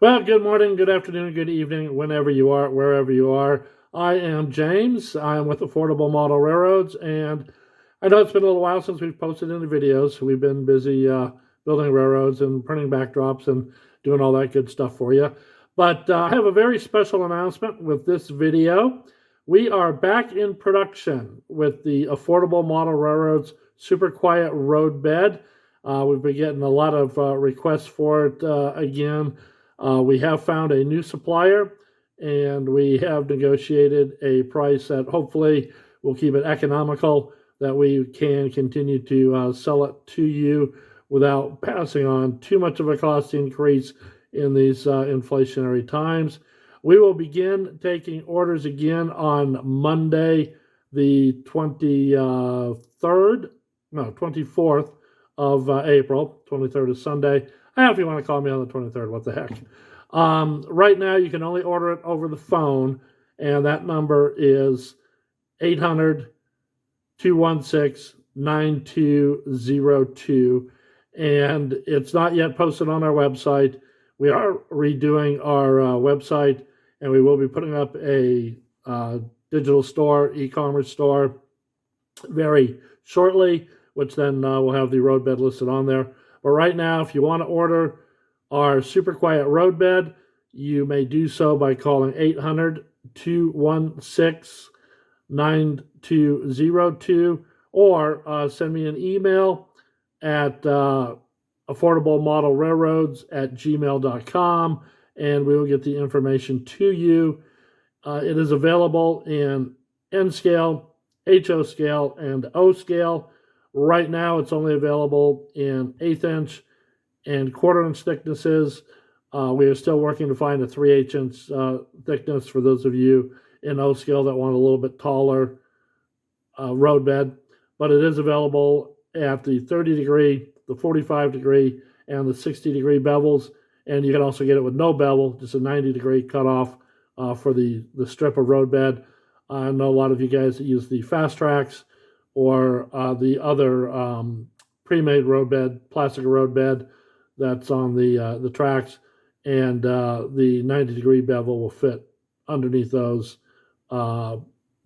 Well, good morning, good afternoon, good evening, whenever you are, wherever you are. I am James. I am with Affordable Model Railroads, and I know it's been a little while since we've posted any videos. We've been busy building railroads and printing backdrops and doing all that good stuff for you. But I have a very special announcement with this video. We are back in production with the Affordable Model Railroads Super Quiet Roadbed. We've been getting a lot of requests for it again. We have found a new supplier, and we have negotiated a price that hopefully will keep it economical, that we can continue to sell it to you without passing on too much of a cost increase in these inflationary times. We will begin taking orders again on Monday, the 24th of April. 23rd is Sunday. I don't know if you want to call me on the 23rd, what the heck. Right now, you can only order it over the phone, and that number is 800-216-9202, and it's not yet posted on our website. We are redoing our website, and we will be putting up a digital store, e-commerce store very shortly, which then we'll have the roadbed listed on there. But right now, if you want to order our Super Quiet Roadbed, you may do so by calling 800-216-9202 or send me an email at affordablemodelrailroads@gmail.com, and we will get the information to you. It is available in N scale, HO scale, and O scale. Right now, it's only available in 1/8 inch and 1/4 inch thicknesses. We are still working to find a 3/8 inch thickness for those of you in O scale that want a little bit taller roadbed. But it is available at the 30 degree, the 45 degree, and the 60 degree bevels. And you can also get it with no bevel, just a 90 degree cutoff for the strip of roadbed. I know a lot of you guys that use the fast tracks or the other pre-made roadbed, plastic roadbed that's on the tracks, and the 90 degree bevel will fit underneath those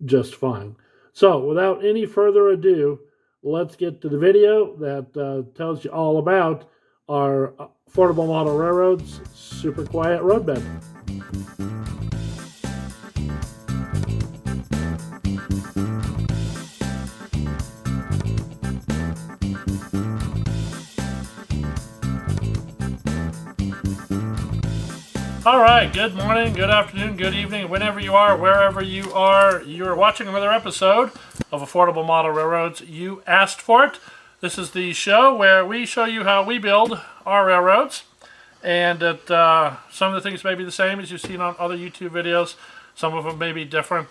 just fine. So without any further ado, let's get to the video that tells you all about our Affordable Model Railroads Super Quiet Roadbed. All right, good morning, good afternoon, good evening, whenever you are, wherever you are. You're watching another episode of Affordable Model Railroads. You asked for it. This is the show where we show you how we build our railroads, and that some of the things may be the same as you've seen on other YouTube videos. Some of them may be different.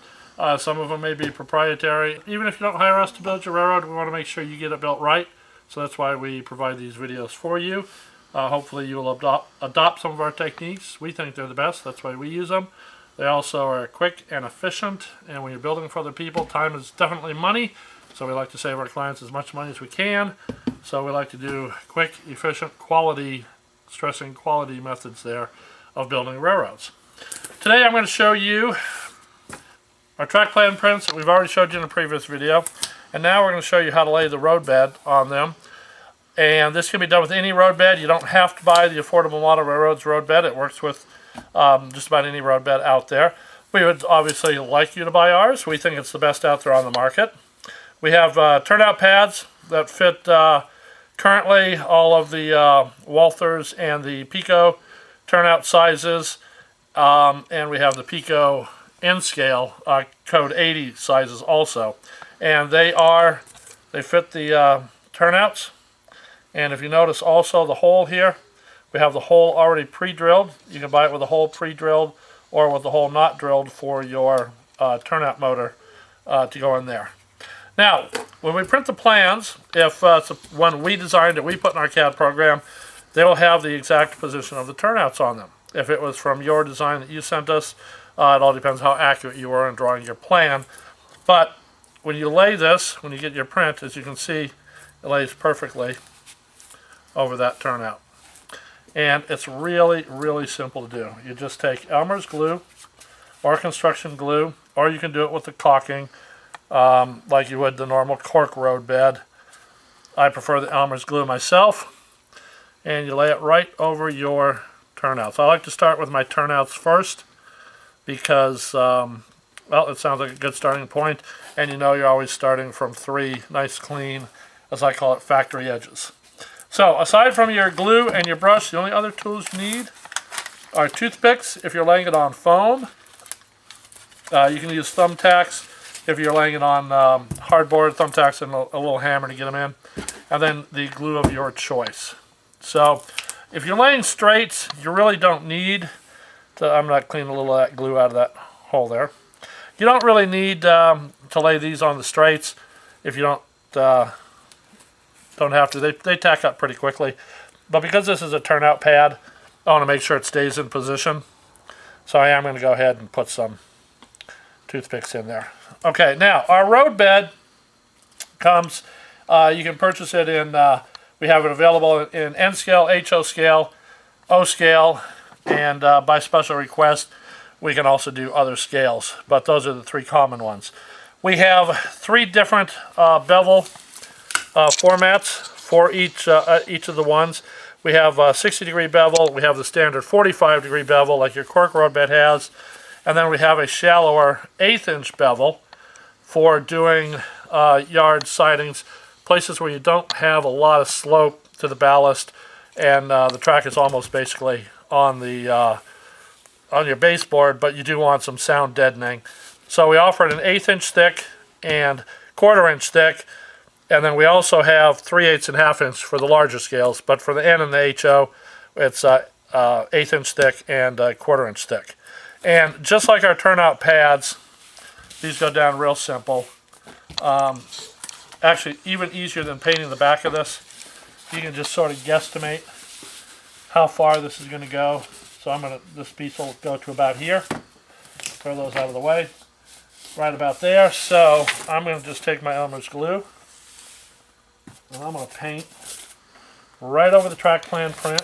Some of them may be proprietary. Even if you don't hire us to build your railroad, we want to make sure you get it built right. So that's why we provide these videos for you. Hopefully you will adopt some of our techniques. We think they're the best. That's why we use them. They also are quick and efficient. And when you're building for other people, time is definitely money. So we like to save our clients as much money as we can. So we like to do quick, efficient, quality, stressing quality methods there of building railroads. Today I'm going to show you our track plan prints that we've already showed you in a previous video. And now we're going to show you how to lay the roadbed on them. And this can be done with any roadbed. You don't have to buy the Affordable Model Railroads roadbed. It works with just about any roadbed out there. We would obviously like you to buy ours. We think it's the best out there on the market. We have turnout pads that fit currently all of the Walthers and the Pico turnout sizes. And we have the Pico N scale code 80 sizes also. And they fit the turnouts. And if you notice also the hole here, we have the hole already pre-drilled. You can buy it with a hole pre-drilled or with the hole not drilled for your turnout motor to go in there. Now, when we print the plans, if it's one we designed that we put in our CAD program, they will have the exact position of the turnouts on them. If it was from your design that you sent us, it all depends how accurate you were in drawing your plan. But when you lay this, when you get your print, as you can see, it lays perfectly over that turnout. And it's really, really simple to do. You just take Elmer's glue or construction glue, or you can do it with the caulking like you would the normal cork road bed. I prefer the Elmer's glue myself. And you lay it right over your turnouts. I like to start with my turnouts first because, well, it sounds like a good starting point. And you know you're always starting from 3 nice, clean, as I call it, factory edges. So, aside from your glue and your brush, the only other tools you need are toothpicks if you're laying it on foam. You can use thumbtacks if you're laying it on hardboard, thumbtacks and a little hammer to get them in. And then the glue of your choice. So, if you're laying straights, you really don't need to, I'm not cleaning a little of that glue out of that hole there. You don't really need to lay these on the straights if you don't have to. They tack up pretty quickly. But because this is a turnout pad, I want to make sure it stays in position. So I am going to go ahead and put some toothpicks in there. Okay, now our road bed comes, you can purchase it in, we have it available in N scale, HO scale, O scale, and by special request, we can also do other scales. But those are the 3 common ones. We have 3 different bevel formats for each of the ones. We have a 60-degree bevel. We have the standard 45-degree bevel like your cork road bed has. And then we have a shallower 1/8-inch bevel for doing yard sidings, places where you don't have a lot of slope to the ballast and the track is almost basically on the on your baseboard, but you do want some sound deadening. So we offer it an 1/8-inch thick and 1/4-inch thick. And then we also have 3/8 and 1/2-inch for the larger scales, but for the N and the HO, it's 1/8-inch thick and 1/4-inch thick. And just like our turnout pads, these go down real simple. Actually, even easier than painting the back of this. You can just sort of guesstimate how far this is going to go. So this piece will go to about here. Throw those out of the way. Right about there. So I'm going to just take my Elmer's glue. And I'm going to paint right over the track plan print.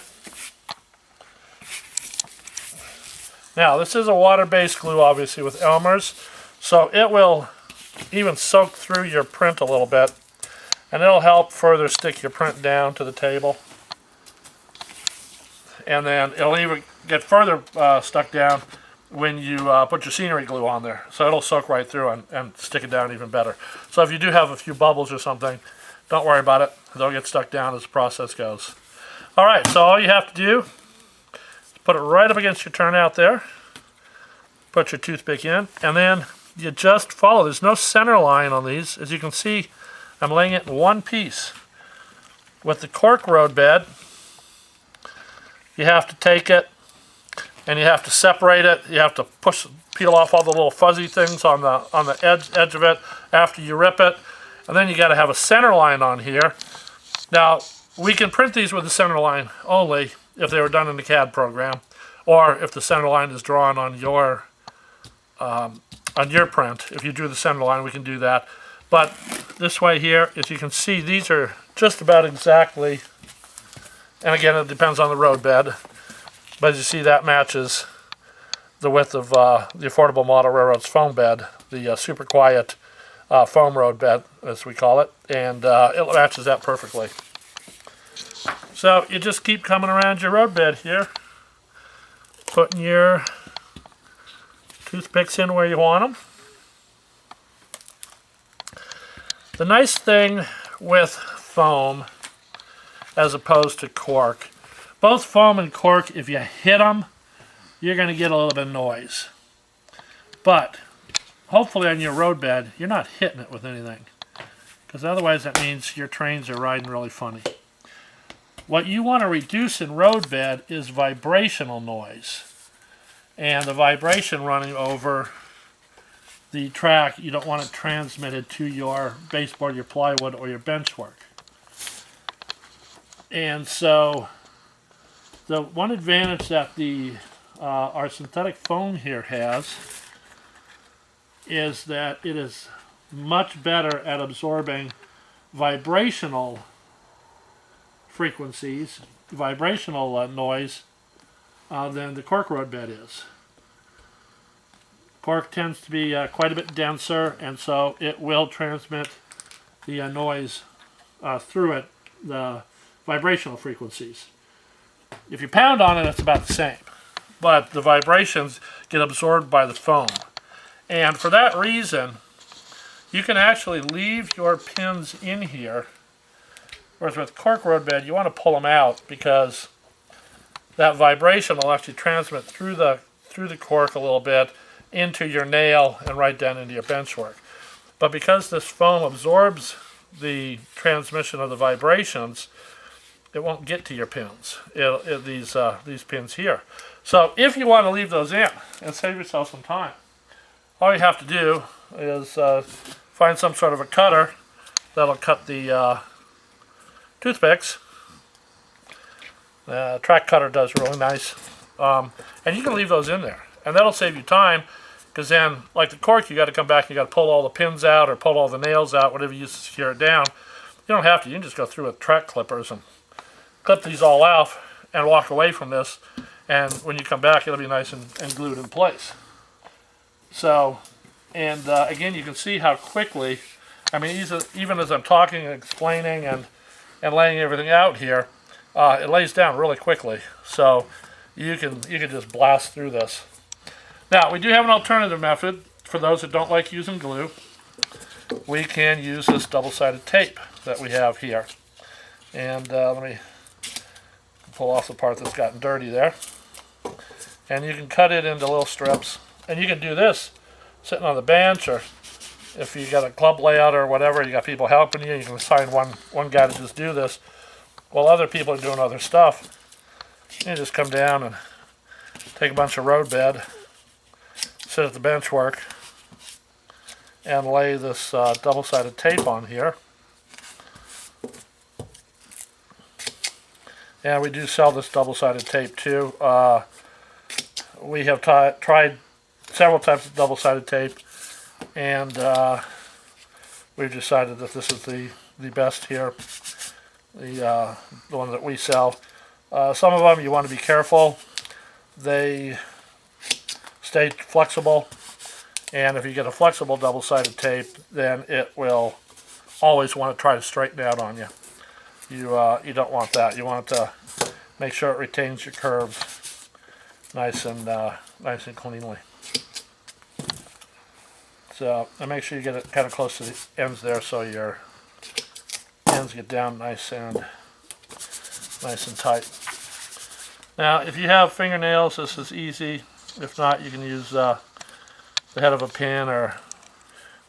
Now, this is a water-based glue, obviously, with Elmer's, so it will even soak through your print a little bit, and it'll help further stick your print down to the table. And then it'll even get further stuck down when you put your scenery glue on there, so it'll soak right through and stick it down even better. So if you do have a few bubbles or something, don't worry about it. They'll get stuck down as the process goes. All right, so all you have to do is put it right up against your turnout there. Put your toothpick in, and then you just follow. There's no center line on these. As you can see, I'm laying it in one piece. With the cork road bed, you have to take it and you have to separate it. You have to peel off all the little fuzzy things on the edge of it after you rip it. And then you got to have a center line on here. Now, we can print these with the center line only if they were done in the CAD program, or if the center line is drawn on your print. If you drew the center line, we can do that. But this way here, as you can see, these are just about exactly, and again, it depends on the road bed, but as you see, that matches the width of the Affordable Model Railroad's foam bed, the super quiet foam road bed, as we call it, and it matches that perfectly. So you just keep coming around your road bed here, putting your toothpicks in where you want them. The nice thing with foam, as opposed to cork, both foam and cork, if you hit them, you're going to get a little bit of noise. But hopefully on your road bed, you're not hitting it with anything, because otherwise that means your trains are riding really funny. What you want to reduce in road bed is vibrational noise, and the vibration running over the track, you don't want it transmitted to your baseboard, your plywood, or your benchwork. And so the one advantage that our synthetic foam here has is that it is much better at absorbing vibrational frequencies vibrational noise than the cork roadbed is. Cork tends to be quite a bit denser, and so it will transmit the noise through it, the vibrational frequencies. If you pound on it, it's about the same, but the vibrations get absorbed by the foam. And for that reason, you can actually leave your pins in here, whereas with cork roadbed, you want to pull them out because that vibration will actually transmit through the cork a little bit into your nail and right down into your benchwork. But because this foam absorbs the transmission of the vibrations, it won't get to your pins, these pins here. So if you want to leave those in and save yourself some time, all you have to do is find some sort of a cutter that'll cut the toothpicks. Track cutter does really nice. And you can leave those in there. And that'll save you time, because then, like the cork, you got to come back and you got to pull all the pins out or pull all the nails out, whatever you use to secure it down. You don't have to. You can just go through with track clippers and clip these all off and walk away from this. And when you come back, it'll be nice and glued in place. So, and again, you can see how quickly, I mean, even as I'm talking and explaining and laying everything out here, it lays down really quickly. So you can just blast through this. Now, we do have an alternative method for those that don't like using glue. We can use this double-sided tape that we have here. And let me pull off the part that's gotten dirty there. And you can cut it into little strips. And you can do this sitting on the bench, or if you got a club layout or whatever, you got people helping you, you can assign one guy to just do this while other people are doing other stuff. You just come down and take a bunch of roadbed, sit at the bench work, and lay this double-sided tape on here. And we do sell this double-sided tape too. We have tried several types of double-sided tape, and we've decided that this is the best here, the one that we sell. Some of them you want to be careful. They stay flexible, and if you get a flexible double-sided tape, then it will always want to try to straighten out on you. You don't want that. You want to make sure it retains your curves nice and cleanly. So, and make sure you get it kind of close to the ends there, so your ends get down nice and tight. Now, if you have fingernails, this is easy. If not, you can use the head of a pin or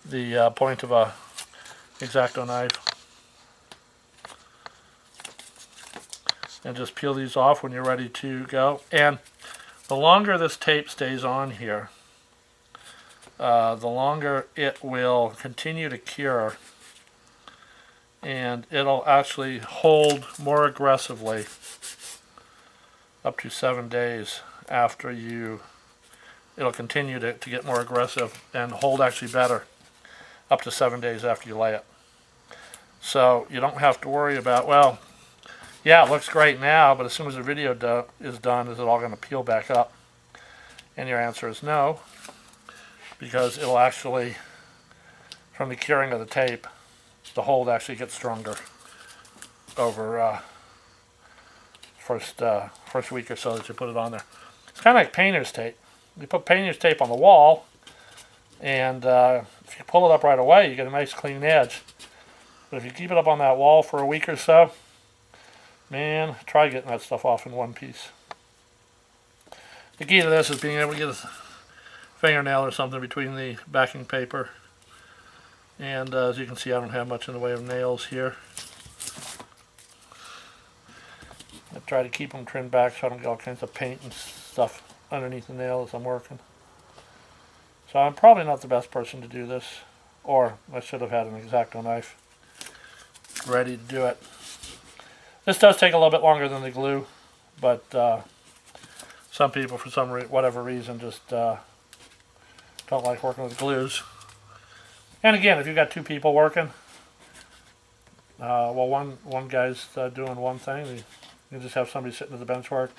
the point of a X-Acto knife, and just peel these off when you're ready to go. And the longer this tape stays on here, the longer it will continue to cure, and it'll actually hold more aggressively up to 7 days after it'll continue to get more aggressive and hold actually better up to 7 days after you lay it. So you don't have to worry about, well, yeah, it looks great now, but as soon as the video is done, is it all going to peel back up? And your answer is no, because it'll actually, from the curing of the tape, the hold actually gets stronger over first week or so that you put it on there. It's kind of like painter's tape. You put painter's tape on the wall, and if you pull it up right away, you get a nice clean edge. But if you keep it up on that wall for a week or so, man, try getting that stuff off in one piece. The key to this is being able to get a fingernail or something between the backing paper. And as you can see, I don't have much in the way of nails here. I try to keep them trimmed back so I don't get all kinds of paint and stuff underneath the nail as I'm working. So I'm probably not the best person to do this, or I should have had an X-Acto knife ready to do it. This does take a little bit longer than the glue, but some people, for whatever reason, just don't like working with glues. And again, if you've got two people working, well, one guy's doing one thing, You just have somebody sitting at the bench work.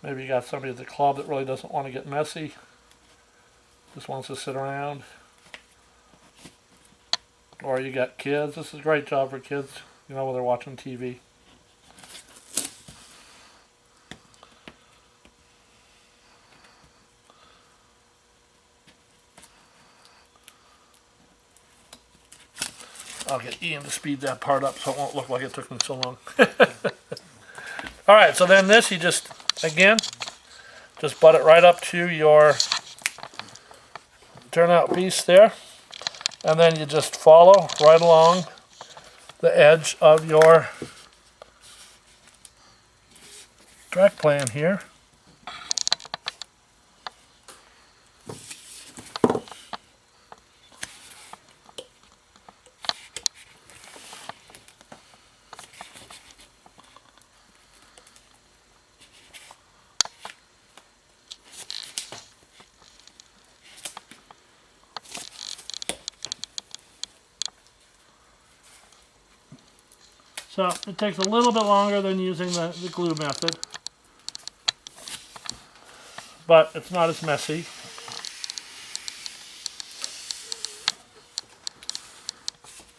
Maybe you got somebody at the club that really doesn't want to get messy. Just wants to sit around. Or you got kids. This is a great job for kids, you know, when they're watching TV. I'll get Ian to speed that part up so it won't look like it took me so long. Alright, so then this, you just, again, just butt it right up to your turnout piece there. And then you just follow right along the edge of your track plan here. So it takes a little bit longer than using the glue method, but it's not as messy.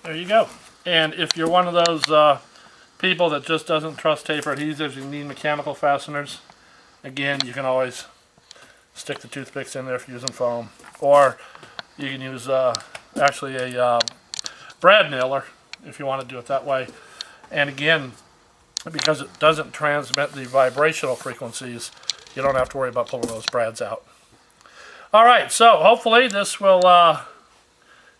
There you go. And if you're one of those people that just doesn't trust tape or adhesives, you need mechanical fasteners, again, you can always stick the toothpicks in there if you're using foam. Or you can use actually a brad nailer if you want to do it that way. And again, because it doesn't transmit the vibrational frequencies, you don't have to worry about pulling those brads out. Alright, so hopefully this will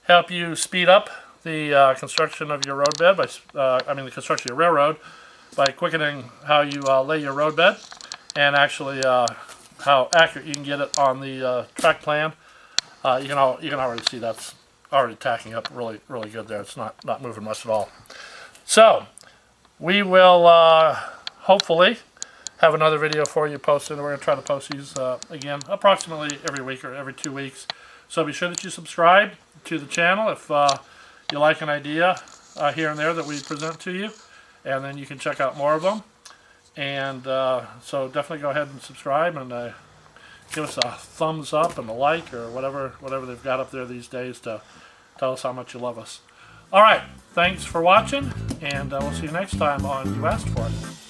help you speed up the construction of your roadbed, the construction of your railroad, by quickening how you lay your roadbed, and actually how accurate you can get it on the track plan. You can already see that's already tacking up really, really good there. It's not moving much at all. So, we will hopefully have another video for you posted. We're going to try to post these again approximately every week or every 2 weeks. So be sure that you subscribe to the channel if you like an idea here and there that we present to you. And then you can check out more of them. And so definitely go ahead and subscribe and give us a thumbs up and a like or whatever they've got up there these days to tell us how much you love us. Alright, thanks for watching, and we'll see you next time on You Asked For It.